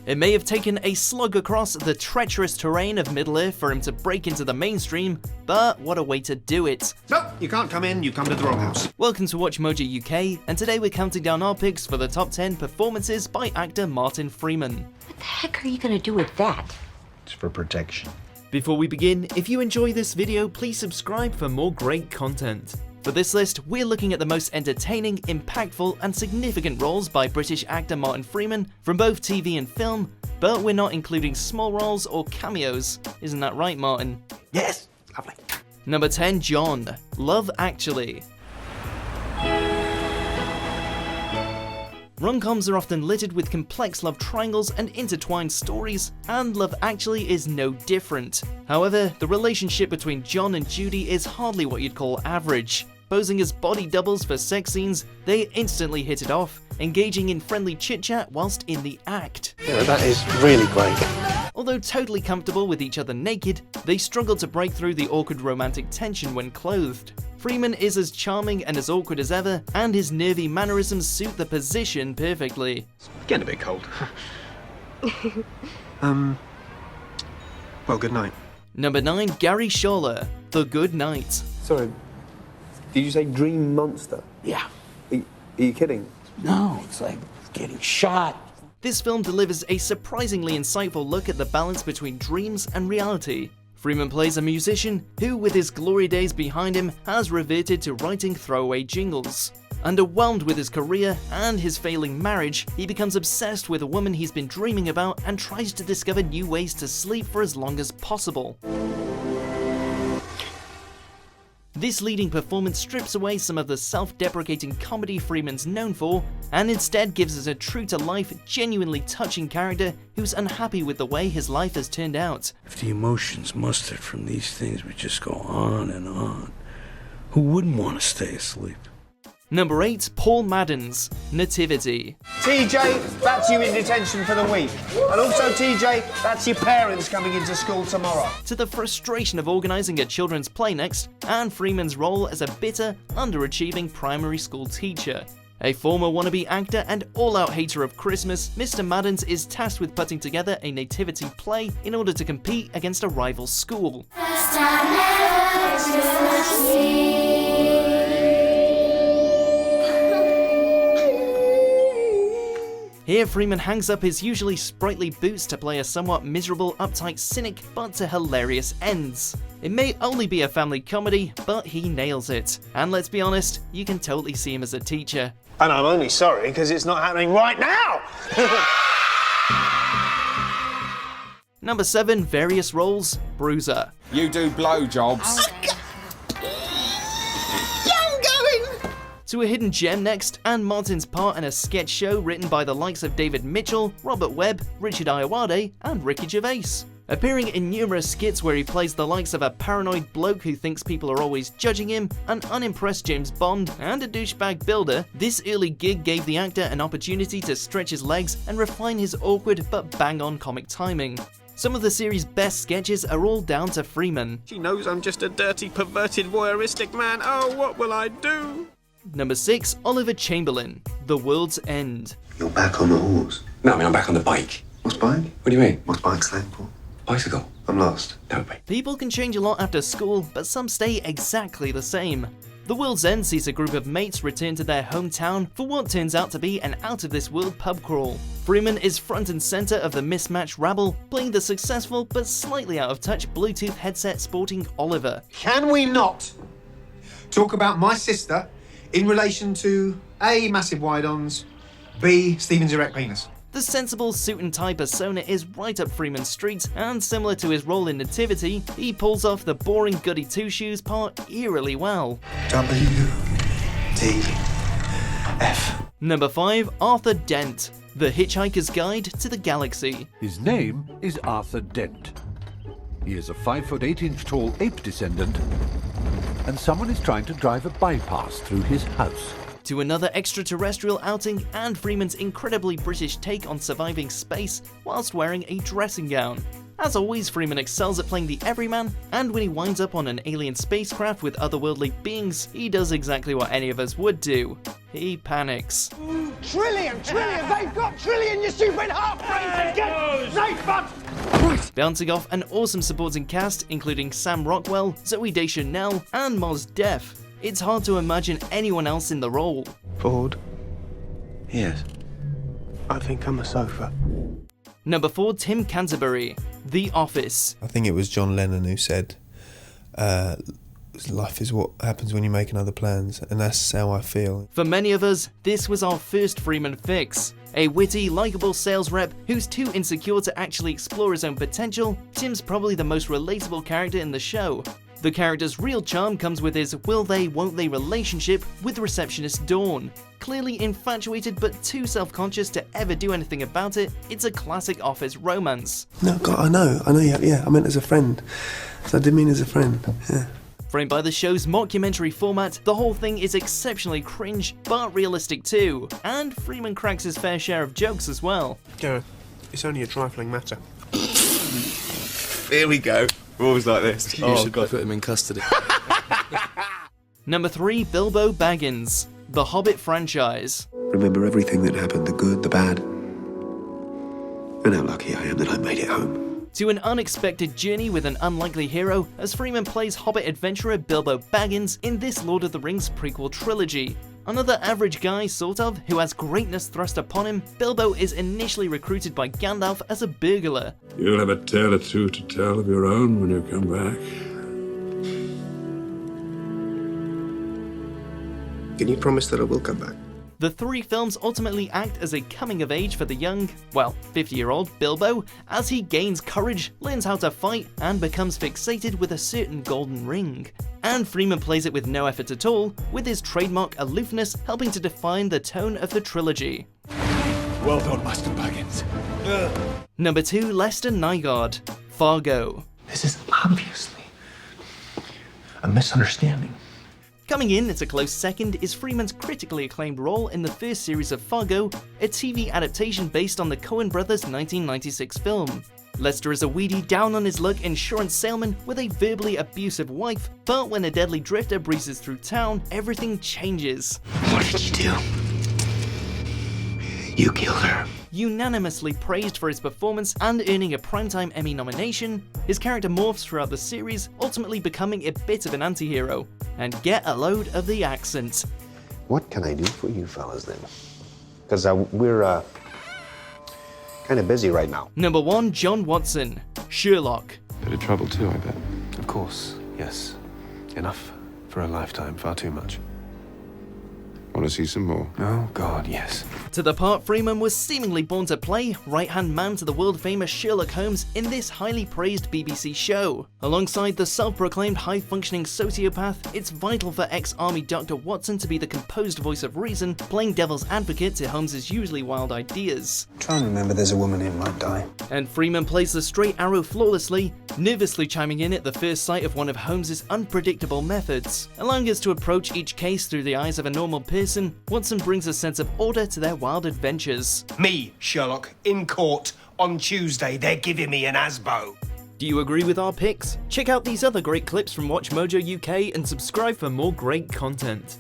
It may have taken a slug across the treacherous terrain of Middle-earth for him to break into the mainstream, but what a way to do it. Nope, you can't come in, you come to the wrong house. Welcome to Watch Mojo UK, and today we're counting down our picks for the top 10 performances by actor Martin Freeman. What the heck are you gonna do with that? It's for protection. Before we begin, if you enjoy this video, please subscribe for more great content. For this list, we're looking at the most entertaining, impactful, and significant roles by British actor Martin Freeman from both TV and film, but we're not including small roles or cameos. Isn't that right, Martin? Yes, lovely. Number 10, John. Love Actually. Rom-coms are often littered with complex love triangles and intertwined stories, and Love Actually is no different. However, the relationship between John and Judy is hardly what you'd call average. Posing as body doubles for sex scenes, they instantly hit it off, engaging in friendly chit-chat whilst in the act. Yeah, that is really great. Although totally comfortable with each other naked, they struggle to break through the awkward romantic tension when clothed. Freeman is as charming and as awkward as ever, and his nervy mannerisms suit the position perfectly. It's getting a bit cold. Well, good night. Number 9, Gary Schaller, The Good Night. Sorry, did you say dream monster? Yeah. Are you kidding? No, it's like getting shot. This film delivers a surprisingly insightful look at the balance between dreams and reality. Freeman plays a musician who, with his glory days behind him, has reverted to writing throwaway jingles. Underwhelmed with his career and his failing marriage, he becomes obsessed with a woman he's been dreaming about and tries to discover new ways to sleep for as long as possible. This leading performance strips away some of the self-deprecating comedy Freeman's known for, and instead gives us a true-to-life, genuinely touching character who's unhappy with the way his life has turned out. If the emotions mustered from these things would just go on and on, who wouldn't want to stay asleep? Number 8, Paul Maddens, Nativity. TJ, that's you in detention for the week. And also, TJ, that's your parents coming into school tomorrow. To the frustration of organising a children's play next, and Freeman's role as a bitter, underachieving primary school teacher. A former wannabe actor and all-out hater of Christmas, Mr. Maddens is tasked with putting together a nativity play in order to compete against a rival school. Here, Freeman hangs up his usually sprightly boots to play a somewhat miserable, uptight cynic, but to hilarious ends. It may only be a family comedy, but he nails it. And let's be honest, you can totally see him as a teacher. And I'm only sorry because it's not happening right now. Number 7, various roles, Bruiser. You do blowjobs. To a hidden gem next, and Martin's part in a sketch show written by the likes of David Mitchell, Robert Webb, Richard Ayoade, and Ricky Gervais. Appearing in numerous skits where he plays the likes of a paranoid bloke who thinks people are always judging him, an unimpressed James Bond, and a douchebag builder, this early gig gave the actor an opportunity to stretch his legs and refine his awkward but bang-on comic timing. Some of the series' best sketches are all down to Freeman. She knows I'm just a dirty, perverted, voyeuristic man. Oh, what will I do? Number 6, Oliver Chamberlain, The World's End. You're back on the horse. No, I'm back on the bike. What's bike? What do you mean? What's bike slang for? Bicycle. I'm lost. No, mate. People can change a lot after school, but some stay exactly the same. The World's End sees a group of mates return to their hometown for what turns out to be an out-of-this-world pub crawl. Freeman is front and center of the mismatched rabble, playing the successful but slightly out-of-touch Bluetooth headset sporting Oliver. Can we not talk about my sister in relation to A, massive wide-ons, B, Stephen's erect penis? The sensible suit and tie persona is right up Freeman's street, and similar to his role in Nativity, he pulls off the boring goody two-shoes part eerily well. WTF. Number 5, Arthur Dent, The Hitchhiker's Guide to the Galaxy. His name is Arthur Dent. He is a 5'8" tall ape descendant, and someone is trying to drive a bypass through his house. To another extraterrestrial outing and Freeman's incredibly British take on surviving space whilst wearing a dressing gown. As always, Freeman excels at playing the everyman, and when he winds up on an alien spacecraft with otherworldly beings, he does exactly what any of us would do. He panics. Trillion! They've got trillion, you stupid half-brains! Get safe, but... Bouncing off an awesome supporting cast, including Sam Rockwell, Zooey Deschanel, and Mos Def. It's hard to imagine anyone else in the role. Ford, Yes. I think I'm a sofa. Number 4, Tim Canterbury, The Office. I think it was John Lennon who said, life is what happens when you're making other plans, and that's how I feel. For many of us, this was our first Freeman fix. A witty, likeable sales rep who's too insecure to actually explore his own potential, Tim's probably the most relatable character in the show. The character's real charm comes with his will they, won't they relationship with receptionist Dawn. Clearly infatuated but too self-conscious to ever do anything about it, it's a classic office romance. No, God, I know, yeah, I meant as a friend. So I did mean as a friend, yeah. Framed by the show's mockumentary format, the whole thing is exceptionally cringe, but realistic too. And Freeman cracks his fair share of jokes as well. Gareth, it's only a trifling matter. Here we go. We're always like this. You should put him in custody. Number 3, Bilbo Baggins, The Hobbit franchise. Remember everything that happened, the good, the bad. And how lucky I am that I made it home. To an unexpected journey with an unlikely hero, as Freeman plays Hobbit adventurer Bilbo Baggins in this Lord of the Rings prequel trilogy. Another average guy, sort of, who has greatness thrust upon him, Bilbo is initially recruited by Gandalf as a burglar. You'll have a tale or two to tell of your own when you come back. Can you promise that I will come back? The 3 films ultimately act as a coming of age for the young, well, 50-year-old Bilbo, as he gains courage, learns how to fight, and becomes fixated with a certain golden ring. And Freeman plays it with no effort at all, with his trademark aloofness helping to define the tone of the trilogy. Well done, Master Baggins. Number 2, Lester Nygaard, Fargo. This is obviously a misunderstanding. Coming in at a close second is Freeman's critically acclaimed role in the first series of Fargo, a TV adaptation based on the Coen brothers' 1996 film. Lester is a weedy, down-on-his-luck insurance salesman with a verbally abusive wife, but when a deadly drifter breezes through town, everything changes. What did you do? You killed her. Unanimously praised for his performance and earning a Primetime Emmy nomination, his character morphs throughout the series, ultimately becoming a bit of an anti-hero. And get a load of the accent. What can I do for you fellas then? Because we're kind of busy right now. Number 1, John Watson, Sherlock. Bit of trouble too, I bet. Of course, yes. Enough for a lifetime, far too much. Want to see some more? Oh, God, yes. To the part Freeman was seemingly born to play, right-hand man to the world-famous Sherlock Holmes in this highly praised BBC show. Alongside the self-proclaimed high-functioning sociopath, it's vital for ex-army Dr. Watson to be the composed voice of reason, playing devil's advocate to Holmes's usually wild ideas. Try and remember there's a woman who might die. And Freeman plays the straight arrow flawlessly, nervously chiming in at the first sight of one of Holmes's unpredictable methods. Allowing us to approach each case through the eyes of a normal person, Watson brings a sense of order to their wild adventures. Me, Sherlock, in court on Tuesday. They're giving me an ASBO. Do you agree with our picks? Check out these other great clips from Watch Mojo UK and subscribe for more great content.